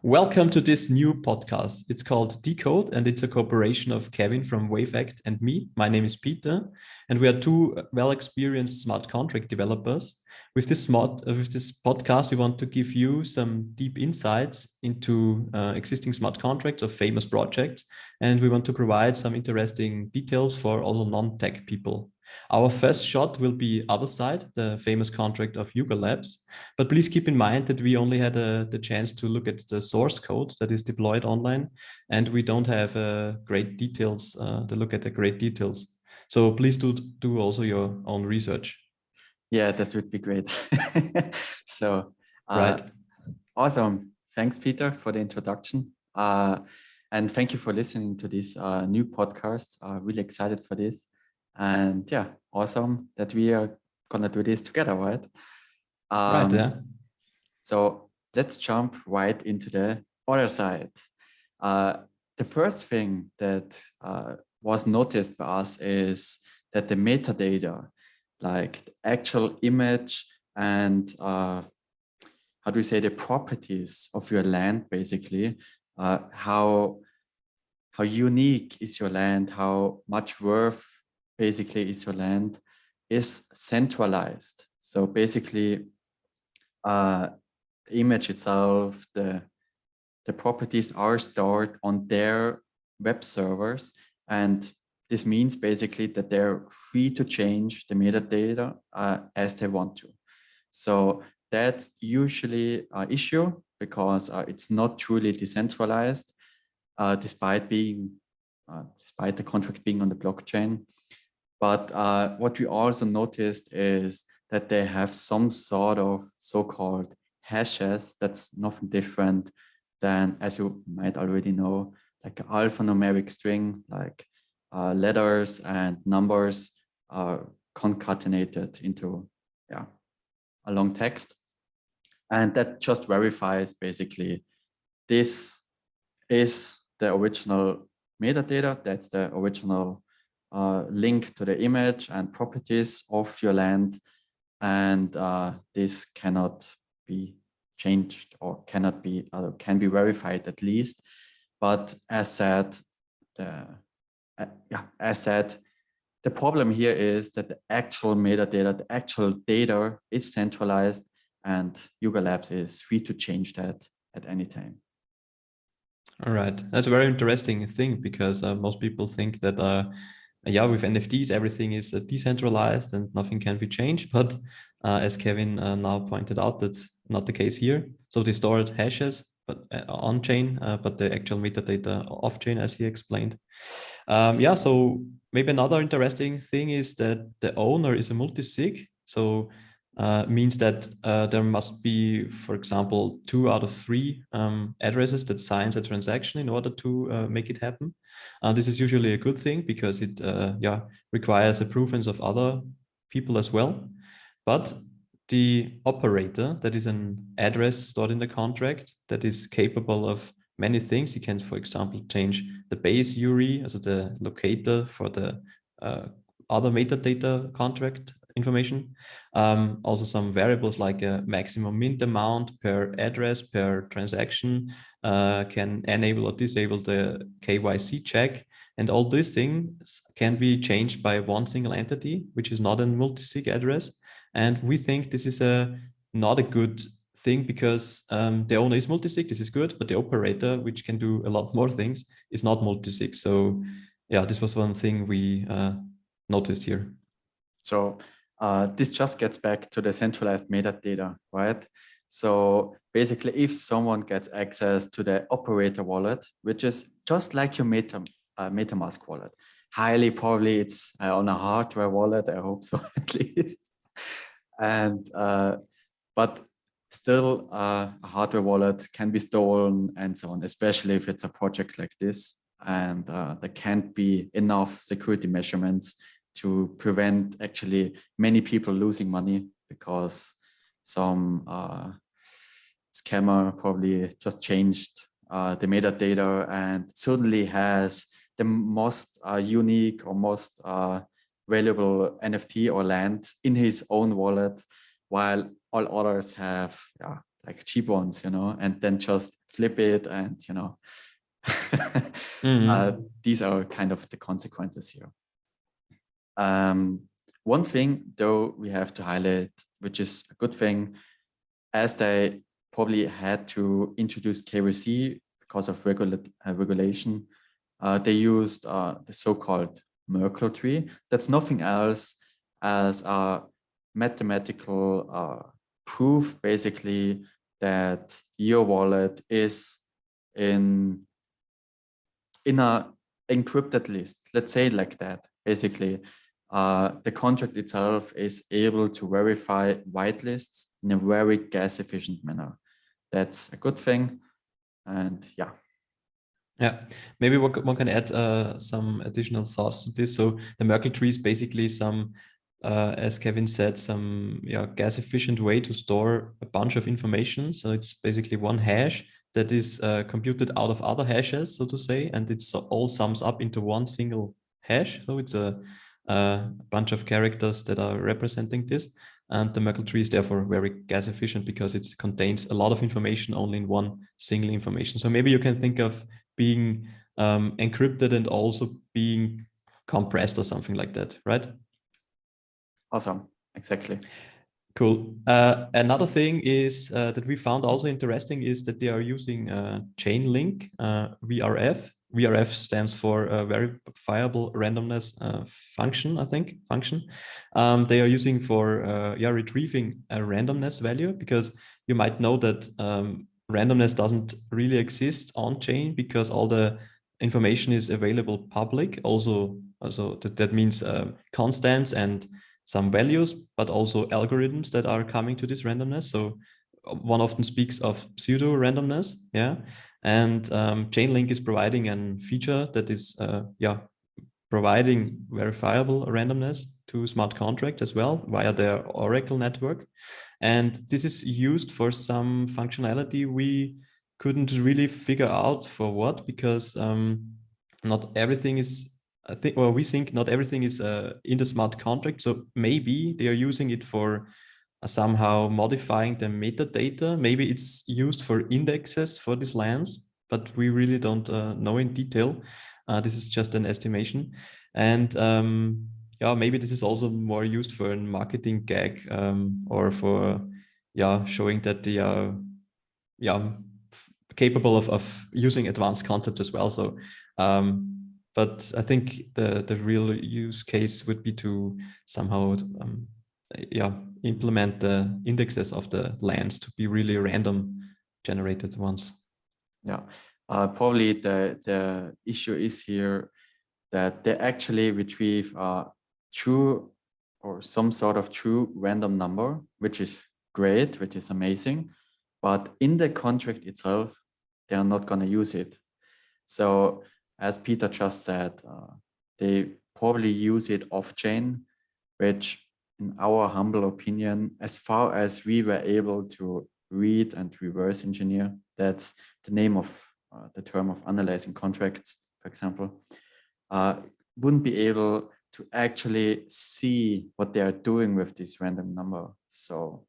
Welcome to this new podcast. It's called Decode, and it's a cooperation of Kevin from WaveAct and me. My name is Peter, and we are two well-experienced smart contract developers. With this podcast, we want to give you some deep insights into existing smart contracts of famous projects, and we want to provide some interesting details for also non-tech people. Our first shot will be Otherside, the famous contract of Yuga Labs. But please keep in mind that we only had the chance to look at the source code that is deployed online, and we don't have great details to look at the great details. So please do also your own research. Yeah, that would be great. So, right. Awesome. Thanks, Peter, for the introduction. And thank you for listening to this new podcast. Really excited for this. And yeah, awesome that we are going to do this together, right? Right, yeah. So let's jump right into the other side. The first thing that was noticed by us is that the metadata, like the actual image and how do we say the properties of your land, basically, how unique is your land, how much worth basically is your land, is centralized. So basically, the image itself, the properties are stored on their web servers, and this means basically that they're free to change the metadata as they want to. So that's usually an issue because it's not truly decentralized, despite the contract being on the blockchain. But what we also noticed is that they have some sort of so-called hashes. That's nothing different than, as you might already know, like an alphanumeric string, like letters and numbers are concatenated into a long text. And that just verifies basically this is the original metadata, that's the original link to the image and properties of your land, and this cannot be changed or can be verified at least. But as said, the problem here is that the actual metadata, the actual data is centralized, and Yuga Labs is free to change that at any time. All right, that's a very interesting thing because most people think that with NFTs, everything is decentralized and nothing can be changed. But as Kevin now pointed out, that's not the case here. So they stored hashes but on-chain, but the actual metadata off-chain, as he explained. So maybe another interesting thing is that the owner is a multi-sig. So means that there must be, for example, 2 out of 3 addresses that signs a transaction in order to make it happen. This is usually a good thing because it requires approvals of other people as well. But the operator, that is an address stored in the contract that is capable of many things. You can, for example, change the base URI, also the locator for the other metadata contract information. Also some variables like a maximum mint amount per address per transaction can enable or disable the KYC check. And all these things can be changed by one single entity, which is not a multi-sig address. And we think this is not a good thing because the owner is multi-sig, this is good, but the operator, which can do a lot more things, is not multi-sig. So yeah, this was one thing we noticed here. So this just gets back to the centralized metadata, right? So basically, if someone gets access to the operator wallet, which is just like your MetaMask wallet, highly probably it's on a hardware wallet, I hope so at least. And but still a hardware wallet can be stolen and so on, especially if it's a project like this, and there can't be enough security measurements to prevent actually many people losing money because some scammer probably just changed the metadata and suddenly has the most unique or most valuable NFT or land in his own wallet, while all others have like cheap ones, and then just flip it, and these are kind of the consequences here. One thing though we have to highlight, which is a good thing, as they probably had to introduce KYC because of regulation, they used the so-called Merkle tree. That's nothing else as a mathematical proof, basically, that your wallet is in a encrypted list. Let's say it like that. Basically, the contract itself is able to verify whitelists in a very gas efficient manner. That's a good thing. And yeah. Yeah, maybe one can add some additional thoughts to this. So the Merkle tree is basically some, as Kevin said, some gas efficient way to store a bunch of information. So it's basically one hash that is computed out of other hashes, so to say, and it's all sums up into one single hash. So it's a bunch of characters that are representing this. And the Merkle tree is therefore very gas efficient because it contains a lot of information only in one single information. So maybe you can think of being encrypted and also being compressed or something like that, right? Awesome, exactly. Cool. Another thing is that we found also interesting is that they are using Chainlink VRF. VRF stands for verifiable randomness function, I think, they are using for retrieving a randomness value, because you might know that randomness doesn't really exist on chain because all the information is available public. Also that means constants and some values, but also algorithms that are coming to this randomness. So one often speaks of pseudo randomness, and Chainlink is providing a feature that is providing verifiable randomness to smart contracts as well via their Oracle network. And this is used for some functionality we couldn't really figure out for what, because not everything is, we think not everything is in the smart contract. So maybe they are using it for somehow modifying the metadata. Maybe it's used for indexes for these lands, but we really don't know in detail. This is just an estimation. And maybe this is also more used for a marketing gag or for showing that they are capable of using advanced concepts as well. So but I think the real use case would be to somehow implement the indexes of the lands to be really random generated ones. Yeah, probably the issue is here that they actually retrieve a true or some sort of true random number, which is great, which is amazing. But in the contract itself, they are not going to use it. So as Peter just said, they probably use it off-chain, which in our humble opinion, as far as we were able to read and reverse engineer, that's the name of the term of analyzing contracts, for example, wouldn't be able to actually see what they are doing with this random number. So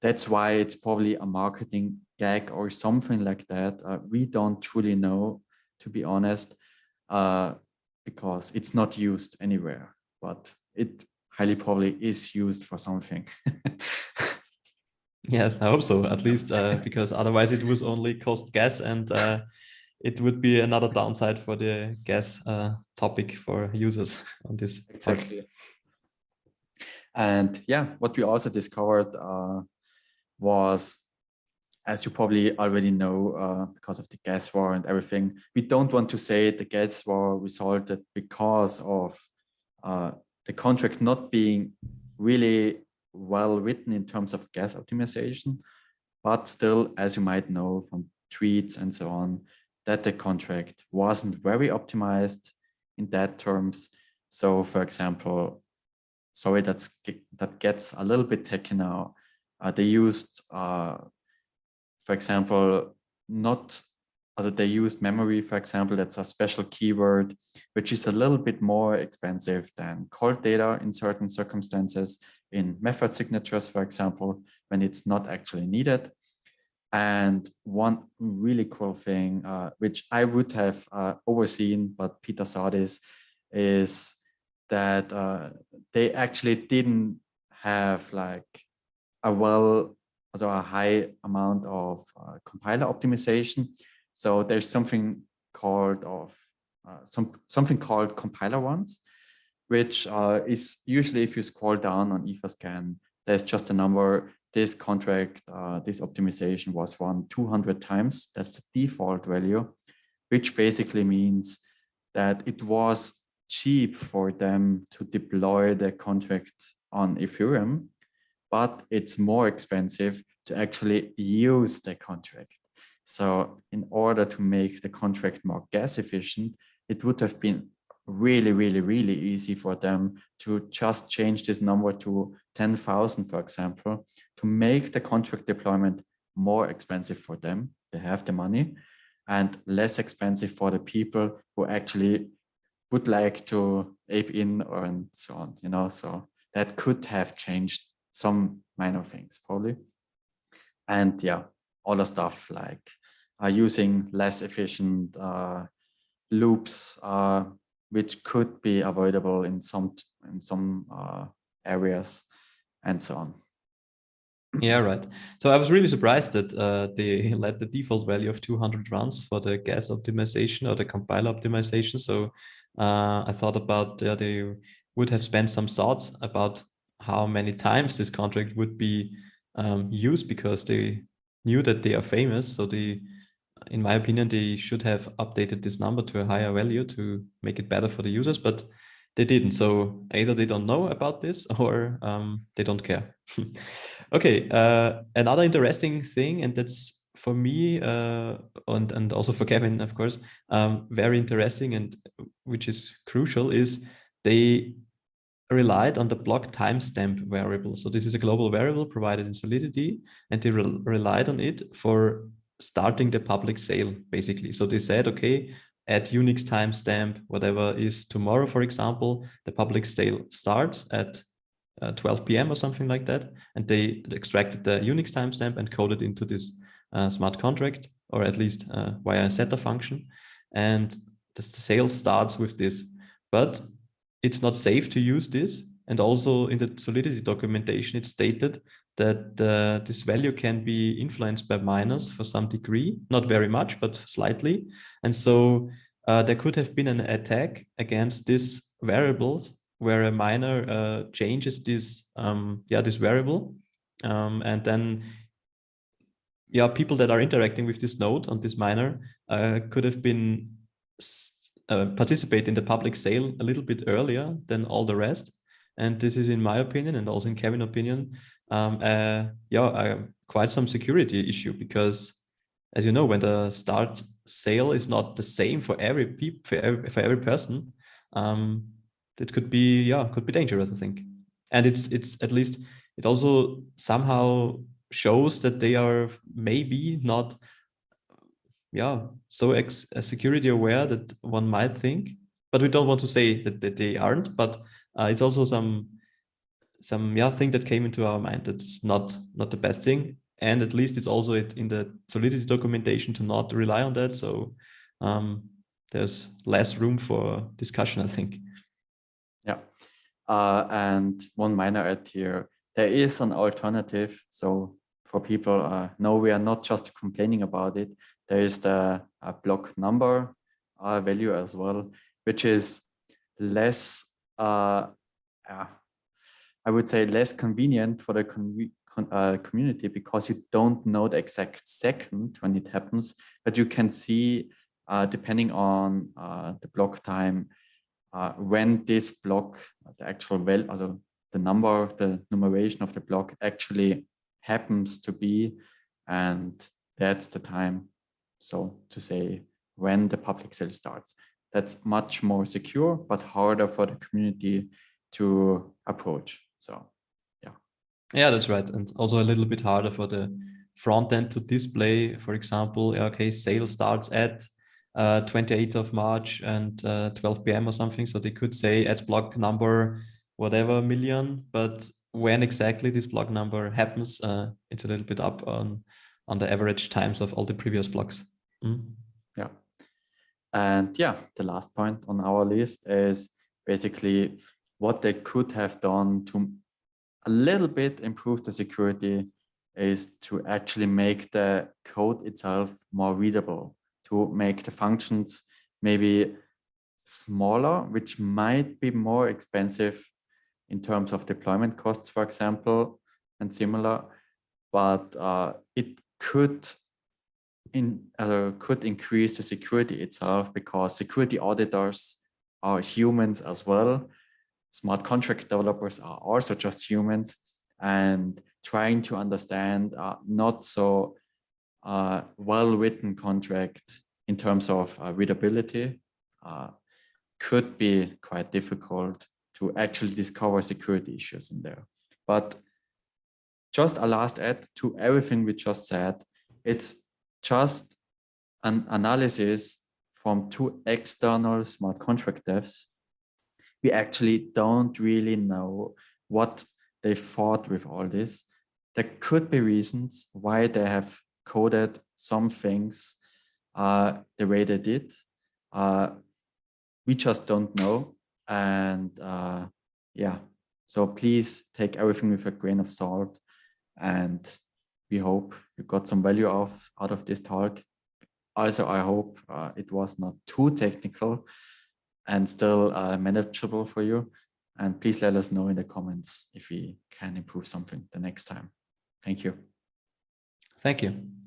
that's why it's probably a marketing gag or something like that. We don't truly know, to be honest, because it's not used anywhere, but it highly probably is used for something. Yes, I hope so, at least, because otherwise it would only cost gas, and it would be another downside for the gas topic for users on this. Exactly. Part. And yeah, what we also discovered was, as you probably already know, because of the gas war and everything, we don't want to say the gas war resulted because of the contract not being really well written in terms of gas optimization, but still, as you might know from tweets and so on, that the contract wasn't very optimized in that terms. So for example, sorry, that gets a little bit techy now. They used, for example, they used memory, for example, that's a special keyword, which is a little bit more expensive than cold data in certain circumstances, in method signatures, for example, when it's not actually needed. And one really cool thing, which I would have overseen, but Peter saw this, is that they actually didn't have like a high amount of compiler optimization. So there's something called something called compiler ones, which is usually, if you scroll down on Etherscan, there's just a number. This contract, this optimization was run 200 times. That's the default value, which basically means that it was cheap for them to deploy the contract on Ethereum, but it's more expensive to actually use the contract. So in order to make the contract more gas efficient, it would have been really, really, really easy for them to just change this number to 10,000, for example, to make the contract deployment more expensive for them. They have the money, and less expensive for the people who actually would like to ape in and so on, you know. So that could have changed some minor things probably. And yeah, other stuff like using less efficient loops, which could be avoidable in some areas, and so on. Yeah, right. So I was really surprised that they let the default value of 200 runs for the gas optimization or the compiler optimization. So I thought about they would have spent some thoughts about how many times this contract would be used, because they knew that they are famous. So they, in my opinion, they should have updated this number to a higher value to make it better for the users, but they didn't. So either they don't know about this or they don't care. Okay, another interesting thing, and that's for me and also for Kevin, of course, very interesting and which is crucial, is they relied on the block timestamp variable. So this is a global variable provided in Solidity, and they relied on it for starting the public sale, basically. So they said, okay, at Unix timestamp, whatever is tomorrow, for example, the public sale starts at 12 p.m. or something like that. And they extracted the Unix timestamp and coded into this smart contract, or at least via a setter function. And the sale starts with this. But it's not safe to use this. And also in the Solidity documentation, it's stated that this value can be influenced by miners for some degree, not very much, but slightly. And so there could have been an attack against this variable where a miner changes this this variable, and then people that are interacting with this node on this miner could have been participate in the public sale a little bit earlier than all the rest. And this is, in my opinion, and also in Kevin's opinion, quite some security issue, because, as you know, when the start sale is not the same for every person, it could be dangerous, I think. And it's at least, it also somehow shows that they are maybe not so security aware that one might think, but we don't want to say that they aren't. But it's also some thing that came into our mind that's not the best thing. And at least it's also in the Solidity documentation to not rely on that. So there's less room for discussion, I think. Yeah. And one minor add here, there is an alternative. So for people, no, we are not just complaining about it. There is the block number value as well, which is less, I would say, less convenient for the community, because you don't know the exact second when it happens, but you can see, depending on the block time, when this block, the actual value, also the numeration of the block actually happens to be, and that's the time. So to say when the public sale starts, that's much more secure, but harder for the community to approach. So yeah, that's right. And also a little bit harder for the front end to display, for example, okay, sale starts at 28th of March and 12 p.m. or something. So they could say at block number whatever million, but when exactly this block number happens, it's a little bit up on on the average times of all the previous blocks. Yeah. And yeah, the last point on our list is basically what they could have done to a little bit improve the security is to actually make the code itself more readable, to make the functions maybe smaller, which might be more expensive in terms of deployment costs, for example, and similar, but it could increase the security itself, because security auditors are humans as well. Smart contract developers are also just humans, and trying to understand not so well-written contract in terms of readability could be quite difficult to actually discover security issues in there. But just a last add to everything we just said, it's just an analysis from 2 external smart contract devs. We actually don't really know what they thought with all this. There could be reasons why they have coded some things the way they did. We just don't know. And yeah, so please take everything with a grain of salt. And we hope you got some value out of this talk. Also, I hope it was not too technical and still manageable for you. And please let us know in the comments if we can improve something the next time. Thank you. Thank you.